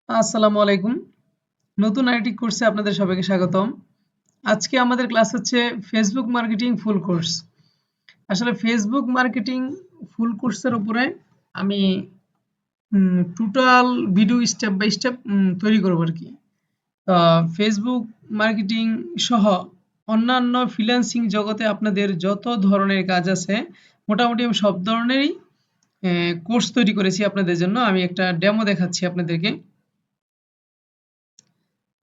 আসসালামু আলাইকুম। নতুন আরেকটি কোর্সে আপনাদের সবাইকে স্বাগতম। আজকে আমাদের ক্লাস হচ্ছে ফেসবুক মার্কেটিং ফুল কোর্স। আসলে ফেসবুক মার্কেটিং ফুল কোর্সের উপরে আমি total video step by step তৈরি করব আরকি। ফেসবুক মার্কেটিং সহ অন্যান্য ফ্রিল্যান্সিং জগতে আপনাদের যত ধরনের কাজ আছে মোটামুটি আমি সব ধরনেরই কোর্স তৈরি করেছি আপনাদের জন্য। আমি একটা ডেমো দেখাচ্ছি আপনাদেরকে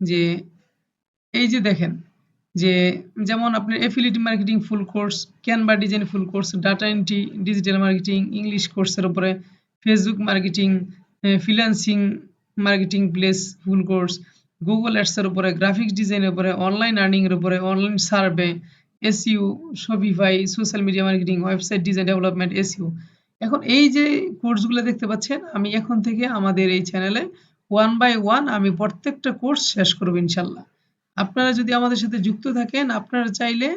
যে এই যে দেখেন যে যেমন আপনার affiliate marketing full course, Canva design full course, data entry, digital marketing, English কোর্সের উপরে Facebook marketing, freelancing marketing place full course, Google অ্যাডসের উপরে, গ্রাফিক্স ডিজাইনের উপরে, অনলাইন আর্নিং এর উপরে, online survey, SEO, Shopify, social media marketing, website design development, SEO. এখন এই যে কোর্সগুলো দেখতে পাচ্ছেন আমি এখন থেকে আমাদের এই চ্যানেলে ওয়ান বাই ওয়ান আমি প্রত্যেকটা কোর্স শেষ করব ইনশাল্লাহ। আপনারা যদি আমাদের সাথে যুক্ত থাকেন আপনারা চাইলে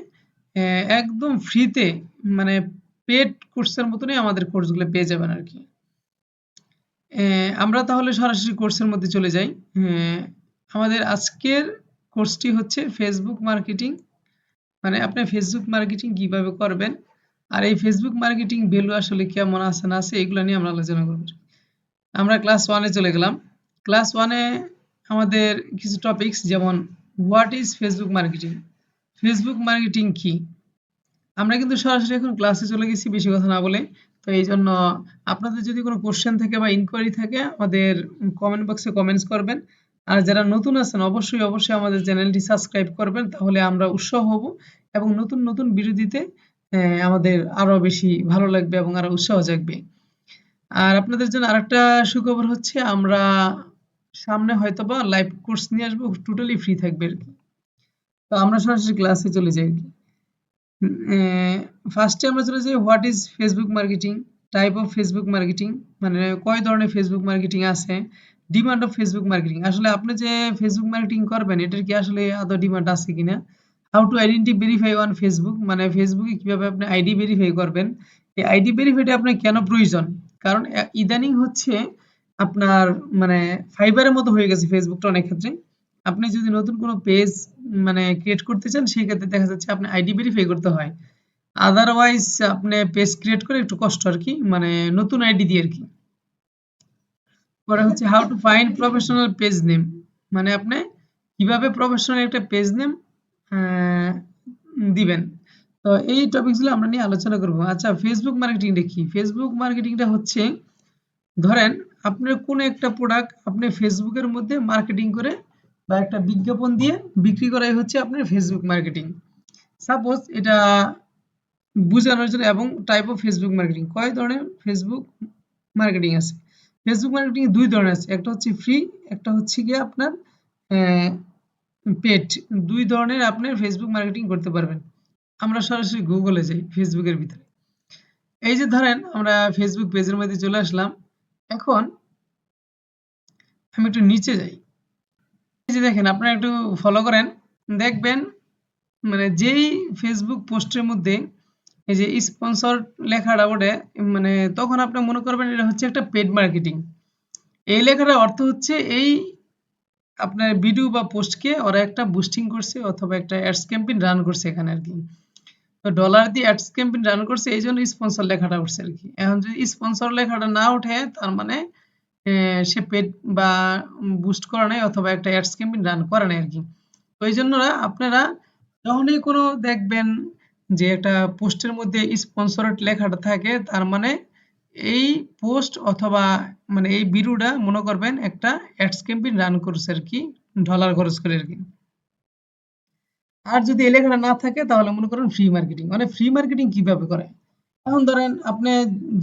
একদম ফ্রিতে মানে পেড কোর্সের মতনই আমাদের কোর্সগুলো পেয়ে যাবেন আর কি। আমরা তাহলে সরাসরি কোর্সের মধ্যে চলে যাই। আমাদের আজকের কোর্সটি হচ্ছে ফেসবুক মার্কেটিং, মানে আপনি ফেসবুক মার্কেটিং কিভাবে করবেন আর এই ফেসবুক মার্কেটিং ভ্যালু আসলে কেমন আছে না আছে এগুলো নিয়ে আমরা আলোচনা করব। আমরা ক্লাস ওয়ানে চলে গেলাম। ক্লাস ওয়ানে আমাদের কিছু টপিকস যেমন what is Facebook marketing, Facebook marketing কি। আমরা কিন্তু সরাসরি এখন ক্লাসে চলে গেছি বেশি কথা না বলে। তো এই জন্য আপনাদের যদি কোনো কোশ্চেন থাকে বা ইনকোয়ারি থাকে আমাদের কমেন্ট বক্সে কমেন্টস করবেন। আর যারা নতুন আছেন অবশ্যই অবশ্যই আমাদের চ্যানেলটি সাবস্ক্রাইব করবেন, তাহলে আমরা উৎসাহ হব এবং নতুন নতুন ভিডিও দিতে আমাদের আরও বেশি ভালো লাগবে এবং আরও উৎসাহ জাগবে। আর আপনাদের জন্য আরেকটা সুখবর হচ্ছে আমরা সামনে হয়তোবা লাইভ কোর্স নিয়ে আসবো, টোটালি ফ্রি থাকবে আর কি। তো আমরা সরাসরি ক্লাসে চলে যাই। ফার্স্টে আমরা চলে যাই what is Facebook marketing, type of Facebook marketing, মানে কয় ধরনের ফেসবুক মার্কেটিং আছে, ডিমান্ড অফ ফেসবুক মার্কেটিং, আসলে আপনি যে ফেসবুক মার্কেটিং করবেন এটার কি আসলে আদৌ ডিমান্ড আছে কিনা, how to identity verify on Facebook, মানে ফেসবুকে কিভাবে আপনি আইডি ভেরিফাই করবেন, এই আইডি ভেরিফাইটা আপনার কেন প্রয়োজন, কারণ ইদানিং হচ্ছে আপনার মানে ফাইবারের মতো হয়ে গেছে ফেসবুকটা অনেক ক্ষেত্রে। আপনি যদি নতুন কোনো পেজ মানে ক্রিয়েট করতে চান সেই ক্ষেত্রে দেখা যাচ্ছে আপনি আইডি ভেরিফাই করতে হয়, আদারওয়াইজ আপনি পেজ ক্রিয়েট করে একটু কষ্ট আর কি, মানে নতুন আইডি দিয়ে আর কি। পরে হচ্ছে how to find professional page name, মানে আপনি কিভাবে প্রফেশনাল একটা পেজ নেম দিবেন। তো এই টপিকসগুলো আমরা নিয়ে আলোচনা করব। আচ্ছা, ফেসবুক মার্কেটিংটা কি? ফেসবুক মার্কেটিংটা হচ্ছে ধরেন আপনার কোনো একটা প্রোডাক্ট আপনি ফেসবুকের মধ্যে মার্কেটিং করে বা একটা বিজ্ঞাপন দিয়ে বিক্রি করাই হচ্ছে আপনার ফেসবুক মার্কেটিং। সাপোজ এটা বুঝানোর জন্য, এবং টাইপ অফ ফেসবুক মার্কেটিং, কয় ধরনের ফেসবুক মার্কেটিং আছে। ফেসবুক মার্কেটিং দুই ধরনের আছে, একটা হচ্ছে ফ্রি, একটা হচ্ছে গিয়ে আপনার পেড। দুই ধরনের আপনি ফেসবুক মার্কেটিং করতে পারবেন। আমরা সরাসরি গুগলে যাই ফেসবুকের ভিতরে। এই যে ধরেন আমরা ফেসবুক পেজের মধ্যে চলে আসলাম। এখন আমি একটু নিচে যাই। এই যে দেখেন আপনারা একটু ফলো করেন, দেখবেন মানে যেই ফেসবুক পোস্টের মধ্যে এই যে স্পন্সর লেখাটা ওঠে, মানে তখন আপনি মনে করবেন এটা হচ্ছে একটা পেড মার্কেটিং। এই লেখাটার অর্থ হচ্ছে এই আপনার ভিডিও বা পোস্টকে ওরা একটা বুস্টিং করছে অথবা একটা অ্যাডস ক্যাম্পেইন রান করছে এখানে আর কি। তো ডলার দিয়ে অ্যাডস ক্যাম্পেইন রান করছে এই জন্য স্পন্সর লেখাটা উঠছে আর কি। এখন যদি স্পন্সর লেখাটা না ওঠে তার মানে সে পেড বা বুস্ট করা নাই অথবা একটা অ্যাডস ক্যাম্পেইন রান করে নাই আর কি। তো এই জন্য আপনারা যখনই কোনো দেখবেন যে একটা পোস্টের মধ্যে স্পন্সরেড লেখাটা থাকে তার মানে এই পোস্ট অথবা মানে এই ভিডিওটা মনে করবেন একটা অ্যাডস ক্যাম্পেইন রান করছে আর কি, ডলার খরচ করে আর কি। আর যদি এই লেখাটা না থাকে তাহলে মনে করেন ফ্রি মার্কেটিং। মানে ফ্রি মার্কেটিং কিভাবে করে, এখন ধরেন আপনি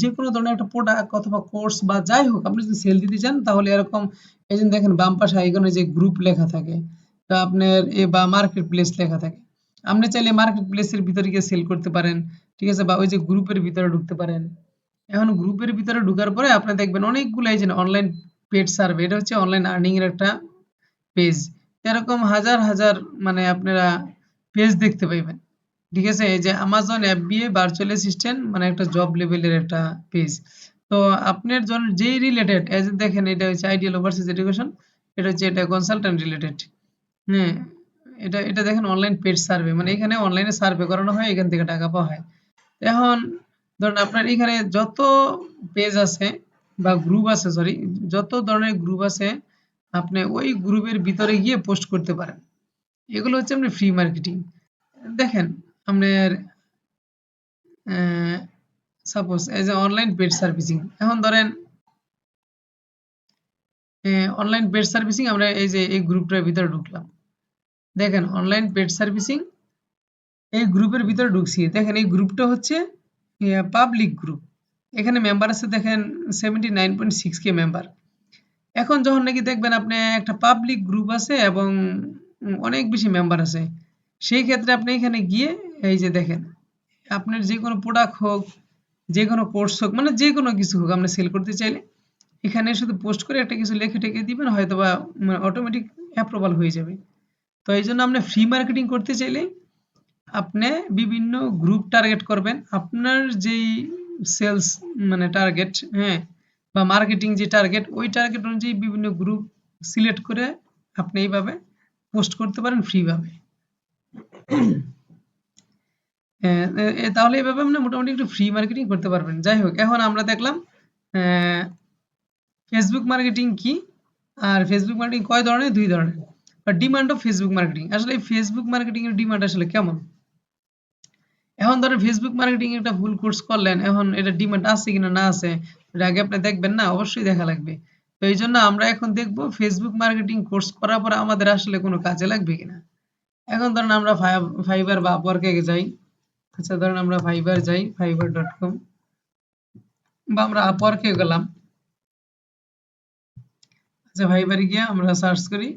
যে কোনো ধরনের একটা প্রোডাক্ট অথবা কোর্স বা যাই হোক আপনি যদি সেল দিতে চান তাহলে এরকম এই যে দেখেন বাম পাশে আইকনে যে গ্রুপ লেখা থাকে বা আপনার বা মার্কেট প্লেস লেখা থাকে, আপনি চাইলে মার্কেট প্লেসের ভিতরে গিয়ে সেল করতে পারেন, ঠিক আছে, বা ওই যে গ্রুপের ভিতরে ঢুকতে পারেন। এখন গ্রুপের ভিতরে ঢোকার পরে আপনি দেখবেন অনেকগুলো এই যে অনলাইন পেড সার্ভে, এটা হচ্ছে অনলাইন আর্নিং এর একটা পেজ, এরকম হাজার হাজার মানে আপনারা পেজ দেখতে পাইবেন। ঠিক আছে, এই যে আমাজন এফবিএ ভার্চুয়াল অ্যাসিস্ট্যান্ট মানে একটা জব লেভেলের একটা পেজ। তো আপনার জন্য যেই রিলেটেড এই যে দেখেন এটা হচ্ছে আইডিয়াল ওভারসিজ এডুকেশন, এটা কনসালট্যান্ট রিলেটেড। হ্যাঁ, এটা দেখেন অনলাইন পেড সার্ভে, মানে এখানে অনলাইনে সার্ভে করানো হয়, এখান থেকে টাকা পাওয়া হয়। এখন ধরুন আপনার এখানে যত পেজ আছে বা গ্রুপ আছে, সরি, যত ধরনের গ্রুপ আছে আপনি ওই গ্রুপের ভিতরে গিয়ে পোস্ট করতে পারেন। এগুলো হচ্ছে আপনি ফ্রি মার্কেটিং। দেখেন আপনার সাপোজ এই যে অনলাইন পেড সার্ভিসিং, এখন ধরেন অনলাইন পেড সার্ভিসিং, আমরা এই যে এই গ্রুপটার ভিতরে ঢুকলাম। দেখেন অনলাইন পেড সার্ভিসিং, এই গ্রুপের ভিতরে ঢুকছি। দেখেন এই গ্রুপটা হচ্ছে পাবলিক গ্রুপ। এখানে মেম্বার আছে দেখেন 79.6K মেম্বার। এখন যখন নাকি দেখবেন আপনি একটা পাবলিক গ্রুপ আছে এবং অনেক বেশি মেম্বার আছে, সেই ক্ষেত্রে আপনি এখানে গিয়ে এই যে দেখেন আপনার যে কোনো প্রোডাক্ট হোক, যে কোনো কোর্স হোক, মানে যে কোনো কিছু হোক আপনি সেল করতে চাইলে এখানে শুধু পোস্ট করে একটা কিছু লিখে টেকে দিবেন, হয়তো বা অটোমেটিক অ্যাপ্রুভাল হয়ে যাবে। তো এই জন্য আপনি ফ্রি মার্কেটিং করতে চাইলে আপনি বিভিন্ন গ্রুপ টার্গেট করবেন। আপনার যেই সেলস মানে টার্গেট, হ্যাঁ, বা মার্কেটিং যে টার্গেট, ওই টার্গেট অনুযায়ী বিভিন্ন গ্রুপ সিলেক্ট করে আপনি এইভাবে পোস্ট করতে পারেন ফ্রিভাবে। তাহলে এইভাবে আপনি মোটামুটি একটু ফ্রি মার্কেটিং করতে পারবেন। যাই হোক, এখন আমরা দেখলাম ফেসবুক মার্কেটিং কি, আর ফেসবুক মার্কেটিং কয় ধরনের, দুই ধরনের। বা ডিমান্ড অফ ফেসবুক মার্কেটিং, আসলে এই ফেসবুক মার্কেটিং এর ডিমান্ড আসলে কেমন। এখন ধরেন ফেসবুক মার্কেটিং একটা ফুল কোর্স করলেন, এখন এটা ডিমান্ড আছে কিনা না আছে, এটা আগে আপনি দেখবেন না, অবশ্যই দেখা লাগবে। তো এই জন্য আমরা এখন দেখব ফেসবুক মার্কেটিং কোর্স করার পর আমাদের আসলে কোনো কাজে লাগবে কিনা। এখন ধরেন আমরা ফাইবার বা আপওয়ার্কে যাই। আচ্ছা, ধরেন আমরা ফাইবার যাই, fiverr.com, বা আমরা আপওয়ার্কে গেলাম। আচ্ছা, ফাইবারে গিয়ে আমরা সার্চ করি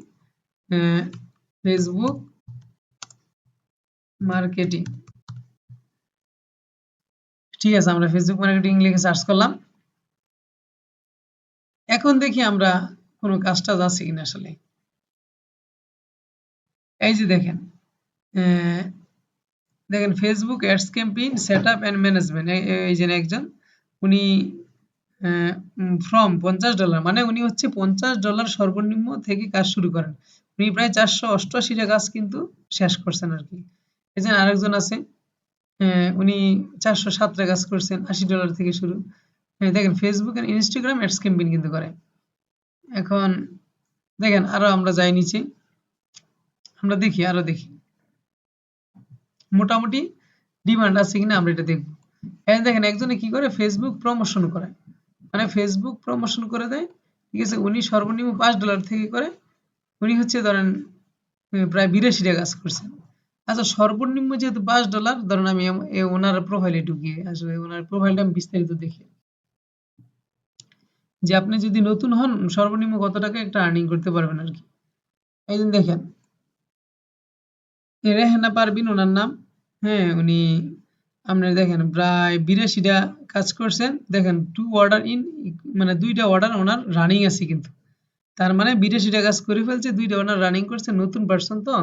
ফেসবুক মার্কেটিং। ঠিক আছে, আমরা ফেসবুক মার্কেটিং লিখে সার্চ করলাম। এখন দেখি আমরা কোনো কাজটা আছে কিনা আসলে। এই যে দেখেন, দেখেন Facebook ads campaign set up and management, এই যে একজন উনি ফ্রম $50, মানে উনি হচ্ছে $50 সর্বনিম্ন থেকে কাজ শুরু করেন। উনি প্রায় 488টা কাজ কিন্তু শেষ করছেন আর কি। এই যে আরেকজন আছে, উনি 407টা কাজ করছেন, $80 থেকে শুরু। দেখেন ফেসবুক আর ইনস্টাগ্রাম অ্যাডস ক্যাম্পেইন কিন্তু করে। এখন দেখেন আরো আমরা যাই নিচে, আমরা দেখি আরো দেখি মোটামুটি ডিমান্ড আছে কিনা আমরা এটা দেখব। এখন দেখেন একজনে কি করে, ফেসবুক প্রমোশন করে, মানে ফেসবুক প্রমোশন করে দেয়। ঠিক আছে, উনি সর্বনিম্ন $5 থেকে করে। উনি হচ্ছে ধরেন প্রায় 82টা কাজ করছেন। আচ্ছা, সর্বনিম্ন যেহেতু $5, ধরেন আমি ওনার প্রোফাইলে ঢুকিয়ে আসলে ওনার প্রোফাইলটা আমি বিস্তারিত দেখি, যে আপনি যদি নতুন হন সর্বনিম্ন কত টাকা একটা আর্নিং করতে পারবেন আর কি। এই দিন দেখেন রেহানা পারবিন ওনার নাম। হ্যাঁ, উনি আপনার দেখেন প্রায় 82টা কাজ করছেন। দেখেন টু অর্ডার ইন, মানে 2টা অর্ডার ওনার রানিং আছে কিন্তু। তার মানে 82টা কাজ করে ফেলছে, 2টা অর্ডার রানিং করছে, নতুন পারসন তো।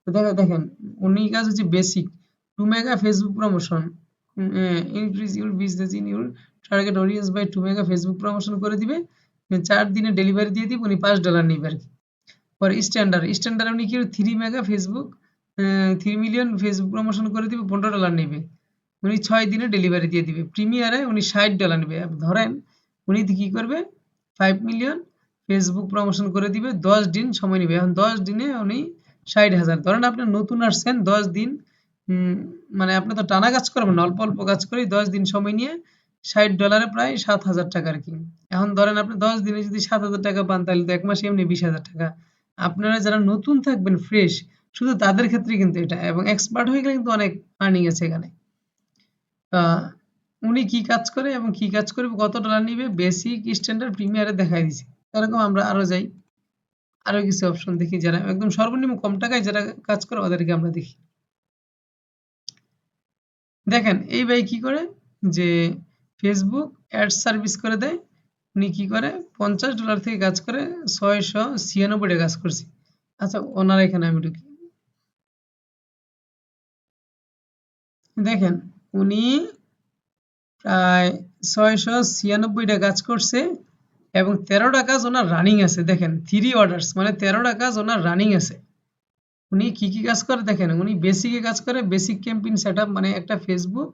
তো দেখেন উনি কাজ হচ্ছে basic, 2 mega Facebook promotion, increase your business in your target audience by 2 mega Facebook promotion করে দিবে। 4 দিনে ডেলিভারি দিয়ে দিবে, উনি $5 নিবে আর কি। পরে স্ট্যান্ডার্ড উনি কি 3 mega Facebook 3 million Facebook promotion করে দিবে, $15 নেবে। উনি 6 দিনে ডেলিভারি দিয়ে দিবে। প্রিমিয়ারে উনি $60 নেবে। ধরেন উনি কি করবে, 5 মিলিয়ন ফেসবুক প্রমোশন করে দিবে, 10 দিন সময় নেবে। এখন 10 দিনে উনি 60,000। ধরেন আপনি নতুন আসছেন, 10 দিন মানে আপনি তো টানা কাজ করবেন না, অল্প অল্প কাজ করে 10 দিন সময় নিয়ে $60 প্রায় 7,000 টাকা আর কি। এখন ধরেন আপনি 10 দিনে যদি 7,000 টাকা পান, তাহলে তো এক মাসে এমনি 20,000 টাকা। আপনারা যারা নতুন থাকবেন ফ্রেশ, শুধু তাদের ক্ষেত্রে কিন্তু এটা, এবং এক্সপার্ট হয়ে গেলে কিন্তু অনেক আর্নিং আছে এখানে। উনি কি কাজ করে এবং কি কাজ করবে, কত ডলার নিবে, বেসিক, স্ট্যান্ডার্ড, প্রিমিয়ারে দেখাই দিছে। এরকম আমরা আরো যাই, আরো কিছু অপশন দেখি, যারা একদম সর্বনিম্ন কম টাকায় যারা কাজ করে ওদেরকে আমরা দেখি। দেখেন এই ভাই কি করে, যে ফেসবুক অ্যাড সার্ভিস করে দেয়। উনি কি করে, $50 থেকে কাজ করে 696টা কাজ করছে। আচ্ছা, ওনার এখানে আমি ঢুকি। দেখেন উনি প্রায় 696টা কাজ করছে, এবং 13টা কাজ ওনার রানিং আছে। দেখেন 3 অর্ডার্স মানে 13টা কাজ ওনার রানিং আছে। উনি কি কি কাজ করে দেখেন, উনি বেসিকে কাজ করে, বেসিক ক্যাম্পেইন সেটআপ মানে একটা ফেসবুক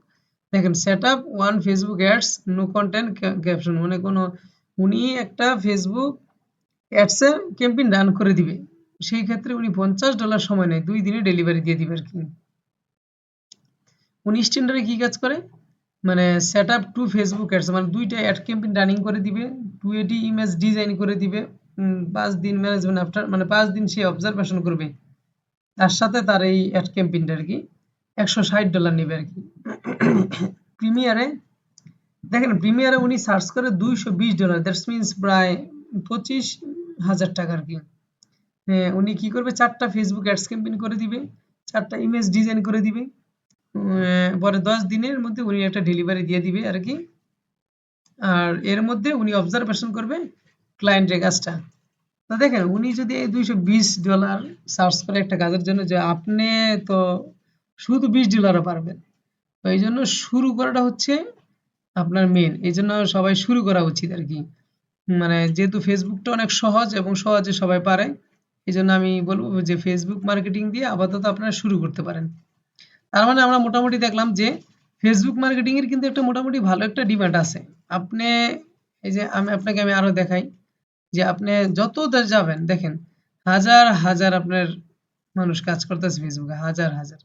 দেখেন setup one Facebook ads no content caption মানে কোনো উনি একটা ফেসবুক অ্যাডস এর ক্যাম্পেইন রান করে দিবে। সেই ক্ষেত্রে উনি $50 সময় নেয়, 2 দিনে ডেলিভারি দিয়ে দিবে আর কি। উনি স্ট্যান্ডার্ডে কি কাজ করে মানে সেটআপ টু ফেসবুক অ্যাডস মানে দুইটা অ্যাড ক্যাম্পেইন রানিং করে দিবে, 280 ইমেজ ডিজাইন করে দিবে, 5 দিন ম্যানেজমেন্ট আফটার মানে 5 দিন সে অবজারভেশন করবে। তার সাথে তার এই অ্যাড ক্যাম্পেইনটা আর কি $160 নেবে আর কি। প্রিমিয়ারে দেখেন প্রিমিয়ারে উনি সার্চ করে $220, দ্যাটস মিনস প্রায় 25,000 টাকা আর কি। উনি কি করবে 4টা ফেসবুক অ্যাডস ক্যাম্পেইন করে দিবে, 4টা ইমেজ ডিজাইন করে দিবে, পরে 10 দিনের মধ্যে উনি একটা ডেলিভারি দিয়ে দিবে আর কি। আর এর মধ্যে উনি অবজারভেশন করবে ক্লায়েন্টের কাজটা। তো দেখেন উনি যদি এই $220 সার্চ করে একটা কাজের জন্য, যে আপনি তো শুধু $20 পারবেন। তো এই জন্য শুরু করাটা হচ্ছে আপনার মেন, এই জন্য সবাই শুরু করা উচিত আর কি। মানে যেহেতু ফেসবুকটা অনেক সহজ এবং সহজে সবাই পারে, এই জন্য আমি বলবো যে ফেসবুক মার্কেটিং দিয়ে আপাতত আপনারা শুরু করতে পারেন। তার মানে আমরা মোটামুটি দেখলাম যে ফেসবুক মার্কেটিং এর কিন্তু একটা মোটামুটি ভালো একটা ডিমান্ড আছে। আপনি এই যে আমি আরো দেখাই যে আপনি যত দেশ যাবেন দেখেন হাজার হাজার আপনার মানুষ কাজ করতেছে ফেসবুকে, হাজার হাজার।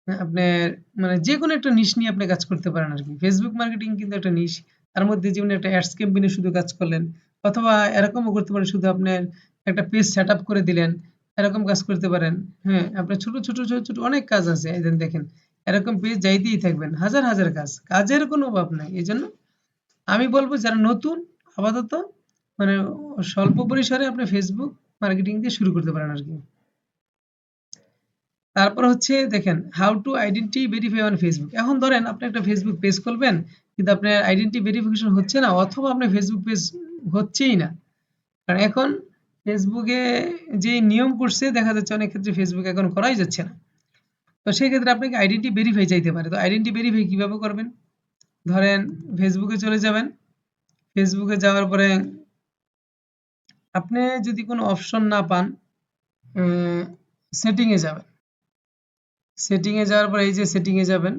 আপনার মানে যে কোনো একটা নিশ নিয়ে আপনি কাজ করতে পারেন আর কি। ফেসবুক মার্কেটিং কিন্তু একটা নিশ, তার মধ্যে যেমন একটা অ্যাডস ক্যাম্পেইনে শুধু কাজ করলেন, অথবা এরকমও করতে পারেন শুধু আপনার একটা পেজ সেট আপ করে দিলেন, এরকম কাজ করতে পারেন। হ্যাঁ, আপনার ছোট ছোট ছোট ছোট অনেক কাজ আছে, এই দেখেন এরকম পেজ যাইতেই থাকবেন, হাজার হাজার কাজ, কাজের কোনো অভাব নাই। এই জন্য আমি বলবো যারা নতুন আপাতত মানে স্বল্প পরিসরে আপনি ফেসবুক মার্কেটিং দিয়ে শুরু করতে পারেন আর কি। তারপর হচ্ছে দেখেন how to identity verify on Facebook. এখন ধরেন আপনি একটা ফেসবুক পেজ খুলবেন কিন্তু আপনার আইডেন্টি ভেরিফিকেশন হচ্ছে না, অথবা আপনার ফেসবুক পেজ হচ্ছেই না। কারণ এখন ফেসবুকে যে নিয়ম করছে দেখা যাচ্ছে অনেক ক্ষেত্রে ফেসবুক এখন করাই যাচ্ছে না। তো সেই ক্ষেত্রে আপনাকে আইডেন্টি ভেরিফাই চাইতে পারে। তো আইডেন্টি ভেরিফাই কিভাবে করবেন, ধরেন ফেসবুকে চলে যাবেন, ফেসবুকে যাওয়ার পরে আপনি যদি কোনো অপশন না পান, সেটিংয়ে যাবেন, সেটিংয়ে যাওয়ার পর এই যে সেটিংয়ে যাবেন,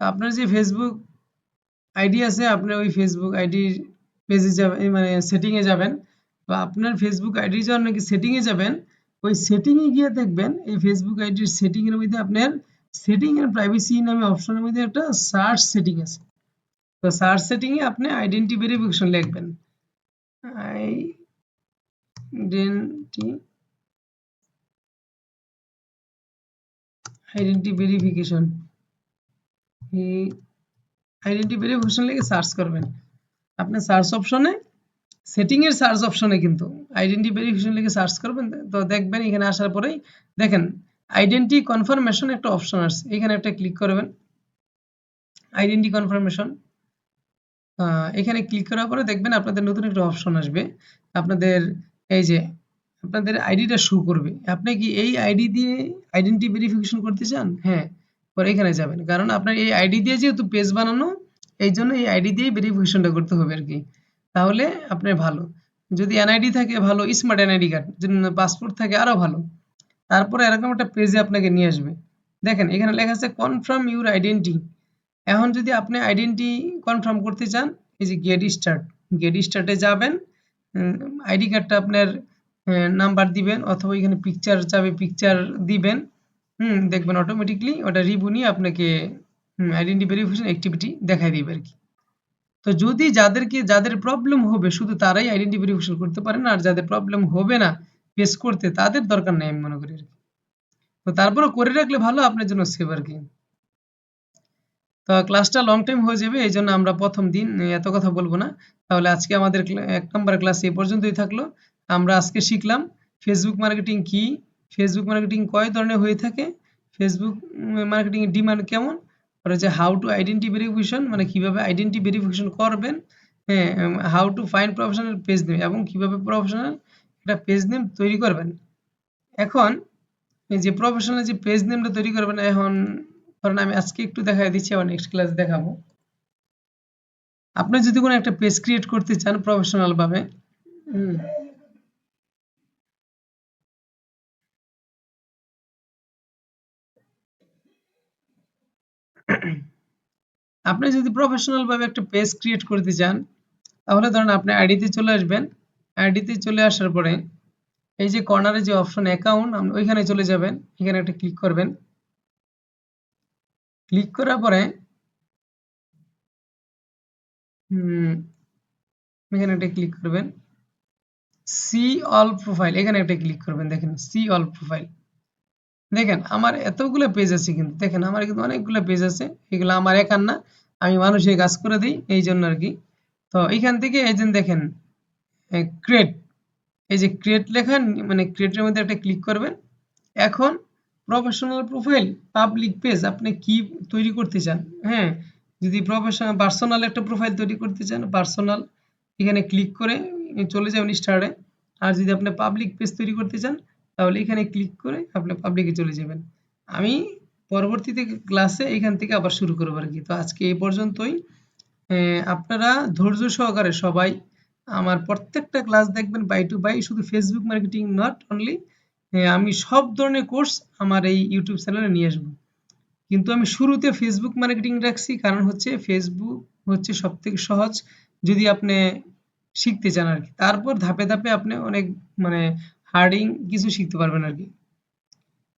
আপনার যে ফেসবুক আইডি আছে আপনি ওই ফেসবুক আইডির পেজে যাবেন মানে সেটিংয়ে যাবেন, বা আপনার ফেসবুক আইডির জন্য নাকি সেটিংয়ে যাবেন, ওই সেটিংয়ে গিয়ে দেখবেন এই ফেসবুক আইডির সেটিংয়ের মধ্যে আপনার সেটিং এর প্রাইভেসি নামে অপশনের মধ্যে একটা সার্চ সেটিং আছে। তো সার্চ সেটিংয়ে আপনি আইডেন্টি ভেরিফিকেশন লিখবেন, identity identity verification identity verification লিখে সার্চ করবেন। আপনি সার্চ অপশনে সেটিং এর সার্চ অপশনে কিন্তু আইডেন্টি ভেরিফিকেশন লিখে সার্চ করবেন, তো দেখবেন এখানে আসার পরেই দেখেন আইডেন্টি কনফার্মেশন একটা অপশন আসছে, এখানে একটা ক্লিক করবেন। আইডেন্টি কনফার্মেশন এখানে ক্লিক করার পরে দেখবেন আপনাদের নতুন একটা অপশন আসবে। আপনাদের এই যে আপনাদের আইডিটা শো করবে, আপনি কি এই আইডি দিয়ে আইডেন্টি ভেরিফিকেশন করতে চান? হ্যাঁ, পরে এখানে যাবেন, কারণ আপনার এই আইডি দিয়ে যেহেতু পেজ বানানো, এই জন্য এই আইডি দিয়ে ভেরিফিকেশনটা করতে হবে আর কি। তাহলে আপনার ভালো, যদি এনআইডি থাকে ভালো, স্মার্ট এনআইডি কার্ড যদি পাসপোর্ট থাকে আরো ভালো। তারপরে এরকম একটা পেজে আপনাকে নিয়ে আসবে, দেখেন এখানে লেখা আছে কনফার্ম ইউর আইডেন্টি। এখন যদি আপনি আইডেন্টি কনফার্ম করতে চান, এই যে গেট স্টার্টে যাবেন, আইডি কার্ডটা আপনার নাম্বার দিবেন, অথবা এখানে পিকচার যাবে পিকচার দিবেন, দেখবেন অটোমেটিকলি ওটা রিভিউ নিয়ে আপনাকে আইডেন্টি ভেরিফিকেশন অ্যাক্টিভিটি দেখাই দিবে আর কি। তো যদি যাদের প্রবলেম হবে শুধু তারাই আইডেন্টি ভেরিফিকেশন করতে পারেন, আর যাদের প্রবলেম হবে না পেস করতে তাদের দরকার নেই আমি মনে করি আর কি। তো তারপরে করে রাখলে ভালো আপনার জন্য সেভ আর কি। তো ক্লাসটা লং টাইম হয়ে যাবে, এই জন্য আমরা প্রথম দিন এত কথা বলবো না। তাহলে আজকে আমাদের 1 নম্বর ক্লাস এই পর্যন্তই থাকলো। আমরা আজকে শিখলাম ফেসবুক মার্কেটিং কি, ফেসবুক মার্কেটিং কয় ধরনের হয়ে থাকে, ফেসবুক মার্কেটিং এর ডিমান্ড কেমন, আর যে হাউ টু আইডেন্টি ভেরিফিকেশন মানে কিভাবে আইডেন্টি ভেরিফিকেশন করবেন, হ্যাঁ, how to find professional page name এবং কিভাবে প্রফেশনাল একটা পেজ নেম তৈরি করবেন। এখন এই যে প্রফেশনাল যে পেজ নেমটা তৈরি করবেন, এখন ধরেন আমি আজকে একটু দেখাই দিচ্ছি, আবার নেক্সট ক্লাস দেখাবো। আপনি যদি কোনো একটা পেজ ক্রিয়েট করতে চান প্রফেশনাল ভাবে, হুম, আপনি যদি প্রফেশনাল ভাবে একটা পেজ ক্রিয়েট করতে চান, তাহলে ধরেন আপনি আইডিতে চলে আসবেন। আইডিতে চলে আসার পরে এই যে কর্নারে যে অপশন অ্যাকাউন্ট, ওইখানে চলে যাবেন। এখানে একটা ক্লিক করবেন। ক্লিক করার পরে হুম, এখানে একটা ক্লিক করবেন। সি অল প্রোফাইল, এখানে একটা ক্লিক করবেন। দেখেন সি অল প্রোফাইল। দেখেন আমার এতগুলো পেজ আছে, কিন্তু দেখেন আমার কিন্তু অনেকগুলো পেজ আছে। এগুলো আমার একার না, আমি মানুষের কাজ করে দিই এই জন্য আর কি। তো এইখান থেকে এই যে দেখেন ক্রিয়েট, এই যে ক্রিয়েট লেখা, মানে ক্রিয়েটের মধ্যে একটা ক্লিক করবেন। এখন প্রফেশনাল প্রোফাইল, পাবলিক পেজ আপনি কি তৈরি করতে চান, হ্যাঁ, যদি প্রফেশনাল পার্সোনাল একটা প্রোফাইল তৈরি করতে চান, পার্সোনাল, এখানে ক্লিক করে চলে যাবেন স্টার্টে। আর যদি আপনি পাবলিক পেজ তৈরি করতে চান, তাহলে এখানে ক্লিক করে আপনি পাবলিকে চলে যাবেন। আমি পরবর্তীতে ক্লাসে এখান থেকে আবার শুরু করবো আর কি। তো আজকে এই পর্যন্তই। আপনারা ধৈর্য সহকারে সবাই আমার প্রত্যেকটা ক্লাস দেখবেন বাই টু বাই, শুধু ফেসবুক মার্কেটিং নট অনলি, আমি সব ধরনের কোর্স আমার এই ইউটিউব চ্যানেলে নিয়ে আসবো। কিন্তু আমি শুরুতে ফেসবুক মার্কেটিং রাখছি, কারণ হচ্ছে ফেসবুক হচ্ছে সব থেকে সহজ যদি আপনি শিখতে চান আর কি। তারপর ধাপে ধাপে আপনি অনেক মানে হার্ডিং কিছু শিখতে পারবেন আর কি।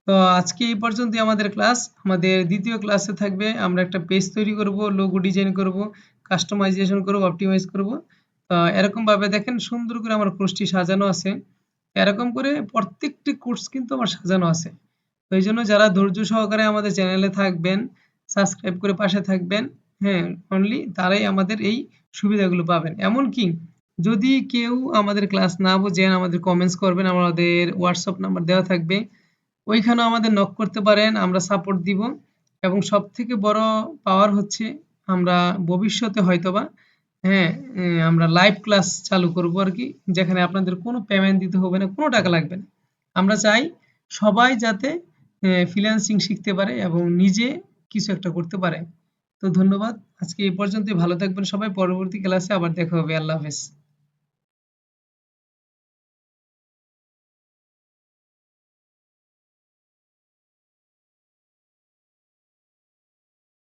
তো আজকে এই পর্যন্তই আমাদের ক্লাস। আমাদের দ্বিতীয় ক্লাসে থাকবে আমরা একটা পেজ তৈরি করব, লোগো ডিজাইন করব, কাস্টমাইজেশন করব, অপটিমাইজ করব। এরকম ভাবে দেখেন সুন্দর করে আমার কোর্সটি সাজানো আছে। এরকম করে প্রত্যেকটি কোর্স কিন্তু আমার সাজানো আছে। তো এই জন্য যারা ধৈর্য সহকারে আমাদের চ্যানেলে থাকবেন, সাবস্ক্রাইব করে পাশে থাকবেন, হ্যাঁ, অনলি তারাই আমাদের এই সুবিধাগুলো পাবেন। এমনকি যদি কেউ আমাদের ক্লাস না বোঝেন, আমাদের কমেন্টস করবেন, আমাদের হোয়াটসঅ্যাপ নাম্বার দেওয়া থাকবে, ওইখানেও আমাদের নক করতে পারেন, আমরা সাপোর্ট দিব। এবং সব থেকে বড় পাওয়ার হচ্ছে আমরা ভবিষ্যতে হয়তোবা, হ্যাঁ, আমরা লাইভ ক্লাস চালু করব আর কি, যেখানে আপনাদের কোনো পেমেন্ট দিতে হবে না, কোনো টাকা লাগবে না। আমরা চাই সবাই যাতে ফ্রিল্যান্সিং শিখতে পারে এবং নিজে কিছু একটা করতে পারে। তো ধন্যবাদ, আজকে এই পর্যন্তই। ভালো থাকবেন সবাই, পরবর্তী ক্লাসে আবার দেখা হবে। আল্লাহ হাফেজ।